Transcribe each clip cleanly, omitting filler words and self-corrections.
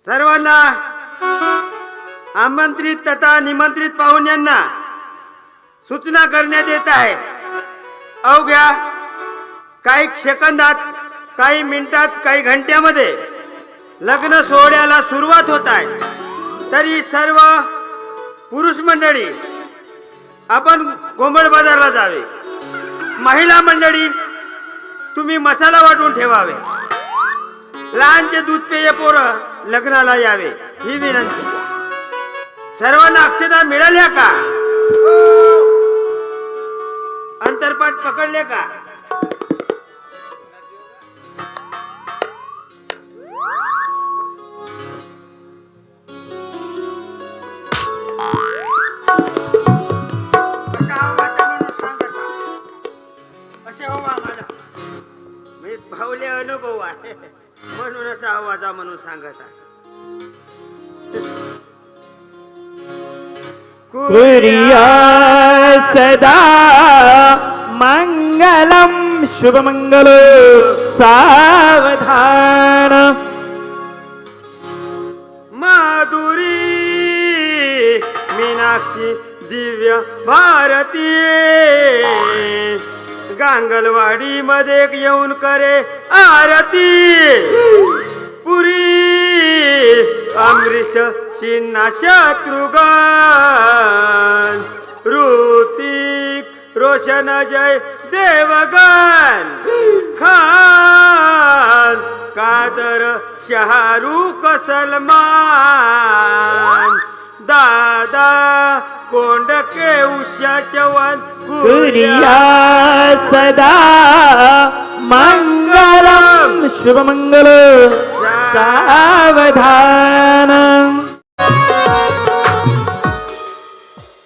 सर्वांना आमंत्रित तथा निमंत्रित पाहुण्यांना सूचना करण्यात येत आहे। अवघ्या काही सेकंदात, काही मिनिटात, काही घंट्यामध्ये लग्न सोहळ्याला सुरुवात होत आहे। तरी सर्व पुरुष मंडळी आपण कोंबड बाजारला जावे। महिला मंडळी तुम्ही मसाला वाटून ठेवावे। लहानचे दूध पेय पोरं लग्नाला यावे ही विनंती। सर्वांना अक्षता मिळाल्या का? अंतरपाठ पकडले का? असे हो आम्हाला मी भावले अनुभव आहे म्हणूनच आवाजा म्हणून सांगत आहे। कुर्या सदा मंगलम शुभमंगल सावधान। माधुरी मीनाक्षी दिव्य भारती गांगलवाडी मध्ये येऊन करे आरती। पुरी अमरीश शिन्ना शत्रुघ्न ऋतिक रोशन जय देवगन खान कादर शाहरुख सलमान दादा कोंडके उषा चव्हाण कुर्या सदा मंगलम शुभमंगल सावधान।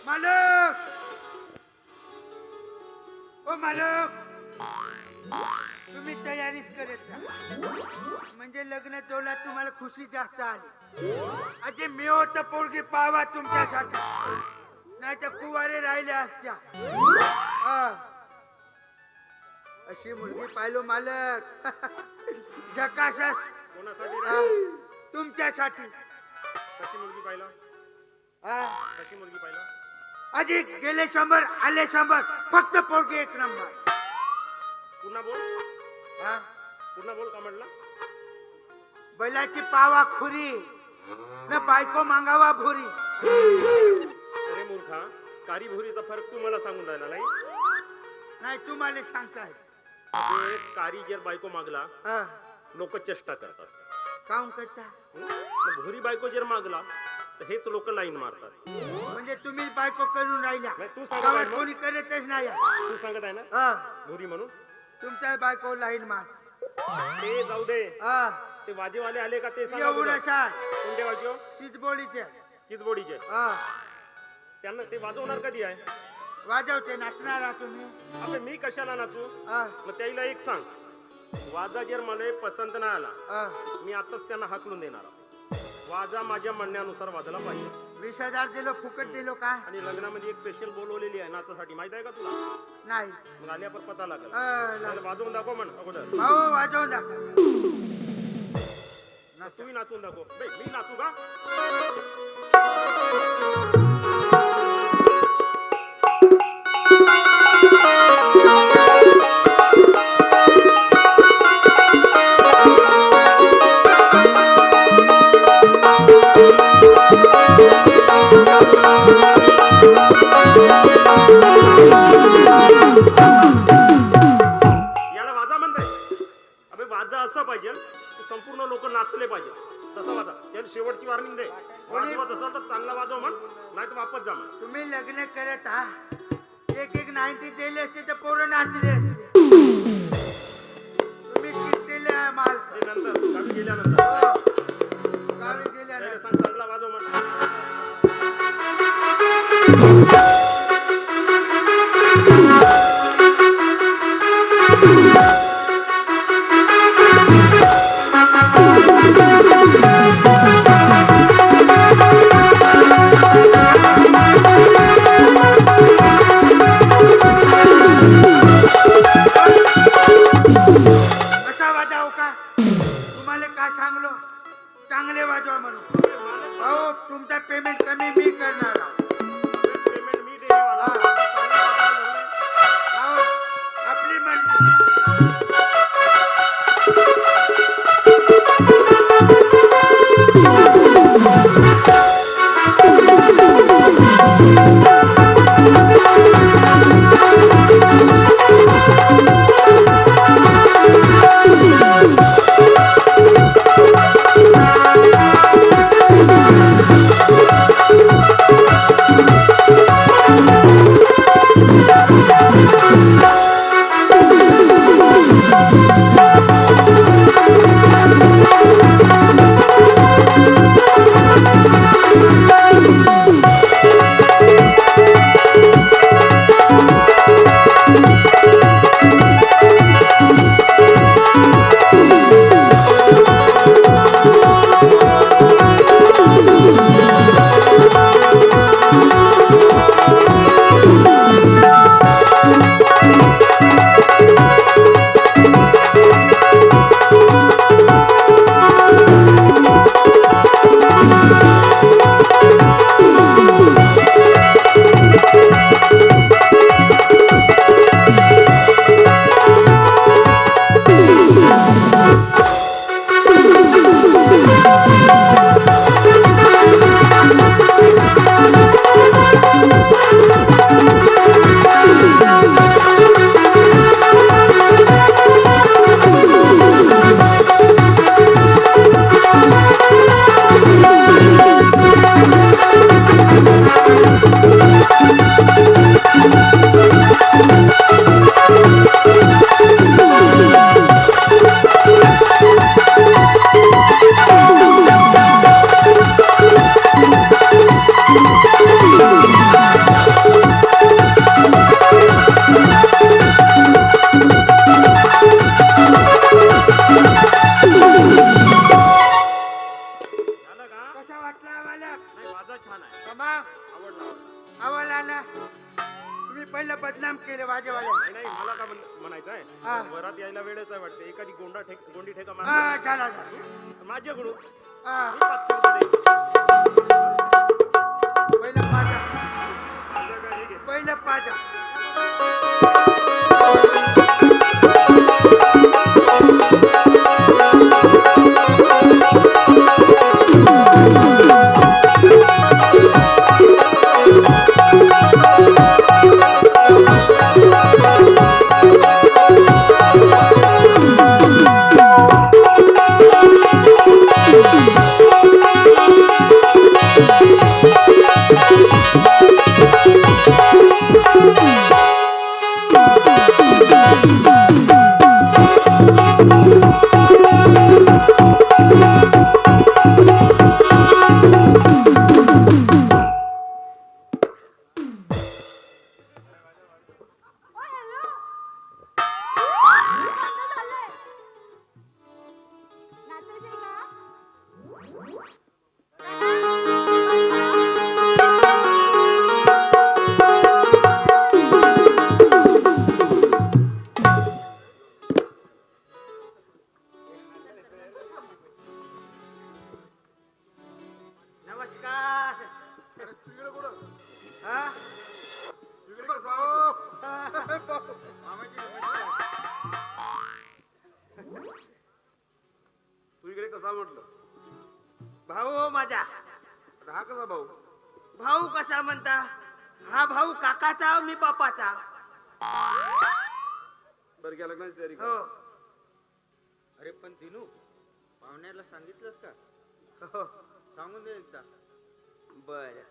मालक ओ मालक तुम्ही तयारीच करत जा म्हणजे लग्न तोला तुम्हाला खुशी जास्त आली। अजे मी होत पोरगी पावा तुमच्यासाठी नाही तर कुवारे राहिले असत्या। अशी मुलगी पाहिलो मालक झकास तुमच्यासाठी। कशी मुलगी पाहिला? कशी मुलगी पाहिला? अजी गेले 100 आले 100 फक्त पोरगी एक नंबर। पुन्हा बोल, पुन्हा बोल का म्हणला? बैलाची पावा खुरी न बायको मागावा भुरी। अरे मूर्खा, कारी भुरीचा फरक तू मला सांगून राहिला नाही? नाही तुम्हाला सांगताय अरे कारी जर बायको मागला लोक चेष्टा करतात। काम करता भुरी बायको जर मागला तर हेच लोक लाईन मारतात। म्हणजे तुम्ही बायको करून राहिल्या नाही, तू सांगत गावात आहे ना? कोणी करतच नाही। तू सांगत आहे ना भुरी म्हणून? तुमच्या बायको लाईन मार ते जाऊ दे, ते वाजेवाले आले का ते सांग येऊन अगोदर. असा कोणते वाजव? चिचबोडीचे चिचबोडीचे। त्यांना ते वाजवणार कधी आहे? वाजवते नाचणारा तुम्ही। आता मी कशाला नाचू? मग त्याला एक सांग, वाजा जर मला पसंत नाही आला मी आताच त्यांना हाकलून देणार। वाजा माझ्या म्हणण्यानुसार वाजला पाहिजे। 20,000 दिलो फुकट दिलो काय? आणि लग्नामध्ये एक स्पेशल बोलवलेली आहे नाचासाठी, माहित आहे का तुला? नाही मग आल्यावर पता लागेल। त्याला वाजवून दाखव म्हण अगोदर। भाऊ वाजवून दाखव। तुम्ही नाचून दाखव। मी नाचू का? याला वाजा म्हणताय? अबे वाजा असं पाहिजे संपूर्ण लोक नाचले पाहिजे तसा वाजा। याला शेवटची वॉर्निंग दे, वाजवत असाल तर चांगला वाजव म्हण, नाही तर वापस जा म्हण। तुम्ही लग्न करत एक 90 दिले असते तर पोरं नाचले असते। तुम्ही किती माल ते नंतर गावी गेल्यानंतर गावी गेल्या त्याला सांग चांगला वाजव म्हण। चांगले वाजवा म्हणून. भाऊ तुमचा पेमेंट कमी मी करणार आहोत. पेमेंट मी देईवाला. हा. चांगलं वाजवायला म्हणून. भाऊ आपली मंडळी. कसा वाटला आम्हाला? नाही, वाजा छान आहे. कमा आवडला ना. तुम्ही पहिलं बदनाम केले वाजेवाले. नाही नाही, मला का म्हणायचं हा. आहे वरात यायला वेळच आहे वाटते. एखादी गोंडी ठेका हा मारा. झाला झाला. माझ्याकडून हा मी 500 रुपये देईन. पहिलं पाजा. माझं काय हे घे. पहिलं पाजा. नमस्कार. हा? तू इकडे कसा म्हटलं? भाऊ माझा. हा कसा भाऊ? भाऊ कसा म्हणता? हा भाऊ काकाचा मी बापाचा. बरं घ्या लग्नाची तयारी कर. हो. अरे पण दिनू पाहुण्याला सांगितलंस का? हो सांगून दे एकदा. बर